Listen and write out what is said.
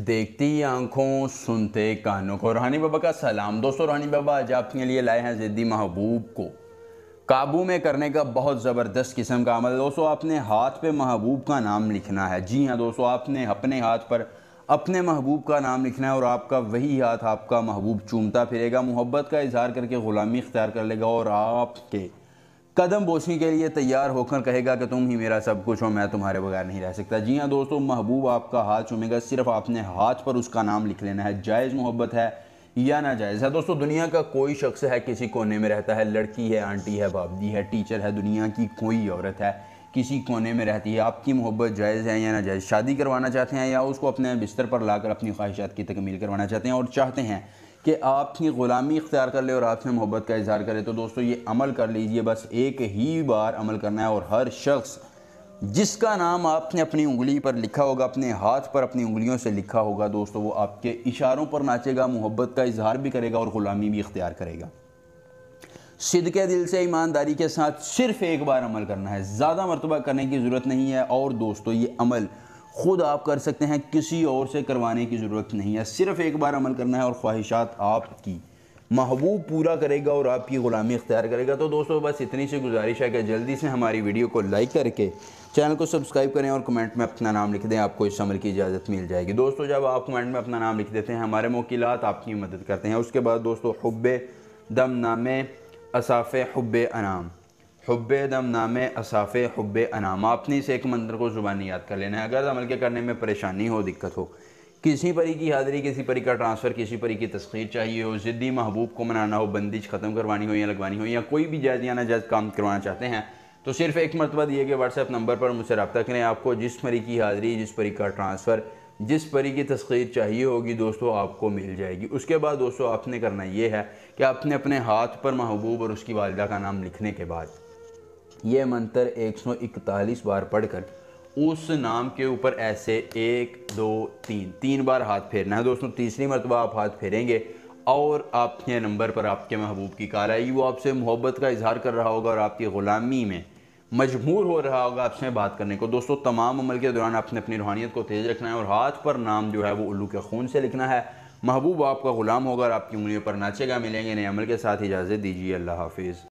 देखती आंखों सुनते कानों को। रूहानी बाबा का सलाम। दोस्तों, रूहानी बाबा आज आपके लिए लाए हैं ज़िद्दी महबूब को काबू में करने का बहुत ज़बरदस्त किस्म का अमल। दोस्तों, आपने हाथ पे महबूब का नाम लिखना है। जी हाँ दोस्तों, आपने अपने हाथ पर अपने महबूब का नाम लिखना है और आपका वही हाथ आपका महबूब चूमता फिरेगा, मोहब्बत का इजहार करके ग़ुलामी इख्तियार कर लेगा और आपके कदम बोसनी के लिए तैयार होकर कहेगा कि तुम ही मेरा सब कुछ हो, मैं तुम्हारे बगैर नहीं रह सकता। जी हाँ दोस्तों, महबूब आपका हाथ चूमेगा, सिर्फ आपने हाथ पर उसका नाम लिख लेना है। जायज़ मोहब्बत है या नाजायज़ है। दोस्तों, दुनिया का कोई शख्स है, किसी कोने में रहता है, लड़की है, आंटी है, बाबदी है, टीचर है, दुनिया की कोई औरत है किसी कोने में रहती है, आपकी मोहब्बत जायज़ है या नाजायज़, शादी करवाना चाहते हैं या उसको अपने बिस्तर पर लाकर अपनी ख्वाहिशात की तकमील करवाना चाहते हैं और चाहते हैं कि आपकी ग़ुलामी इख्तियार कर ले और आपसे मोहब्बत का इजहार करे, तो दोस्तों ये अमल कर लीजिए। बस एक ही बार अमल करना है और हर शख्स जिसका नाम आपने अपनी उंगली पर लिखा होगा, अपने हाथ पर अपनी उंगलियों से लिखा होगा, दोस्तों वो आपके इशारों पर नाचेगा, मोहब्बत का इजहार भी करेगा और ग़ुलामी भी इख्तियार करेगा। सिद्के दिल से ईमानदारी के साथ सिर्फ एक बार अमल करना है, ज़्यादा मरतबा करने की ज़रूरत नहीं है। और दोस्तों, ये अमल ख़ुद आप कर सकते हैं, किसी और से करवाने की ज़रूरत नहीं है। सिर्फ एक बार अमल करना है और ख्वाहिशात आपकी महबूब पूरा करेगा और आपकी ग़ुलामी इख्तियार करेगा। तो दोस्तों, बस इतनी सी गुजारिश है कि जल्दी से हमारी वीडियो को लाइक करके चैनल को सब्सक्राइब करें और कमेंट में अपना नाम लिख दें, आपको इस अमल की इजाज़त मिल जाएगी। दोस्तों, जब आप कमेंट में अपना नाम लिख देते हैं, हमारे मुवक्किलात आपकी मदद करते हैं। उसके बाद दोस्तों, हुब्बे दम नामे असाफ़े हुब्बे अनाम, हुब्बे दम नामे असाफ़े हुब्बे अनाम, आपने इस एक मंत्र को ज़ुबानी याद कर लेना है। अगर अमल के करने में परेशानी हो, दिक्कत हो, किसी परी की हाज़िरी, किसी परी का ट्रांसफ़र, किसी परी की तस्खीर चाहिए हो, ज़िद्दी महबूब को मनाना हो, बंदिश ख़त्म करवानी हो या लगवानी हो, या कोई भी जायज़ या नाजायज़ काम करवाना चाहते हैं, तो सिर्फ एक मरतबा दिए गए व्हाट्सएप नंबर पर मुझसे रब्ता करें। आपको जिस परी की हाज़िरी, जिस परी का ट्रांसफ़र, जिस परी की तस्खीर चाहिए होगी, दोस्तों आपको मिल जाएगी। उसके बाद दोस्तों, आपने करना ये है कि आपने अपने हाथ पर महबूब और उसकी वालिदा का नाम लिखने के बाद ये मंत्र 141 बार पढ़कर उस नाम के ऊपर ऐसे 1 2 3 बार हाथ फेरना है। दोस्तों, तीसरी मरतबा आप हाथ फेरेंगे और आपके नंबर पर आपके महबूब की कॉल आएगी, वो आपसे मोहब्बत का इजहार कर रहा होगा और आपकी ग़ुलामी में मजबूर हो रहा होगा आपसे बात करने को। दोस्तों, तमाम अमल के दौरान आपने अपनी रूहानियत को तेज़ रखना है और हाथ पर नाम जो है वो उल्लू के खून से लिखना है। महबूब आपका ग़ुलाम होगा और आपकी उंगलियों पर नाचेगा। मिलेंगे नए अमल के साथ, इजाज़त दीजिए। अल्लाह हाफिज़।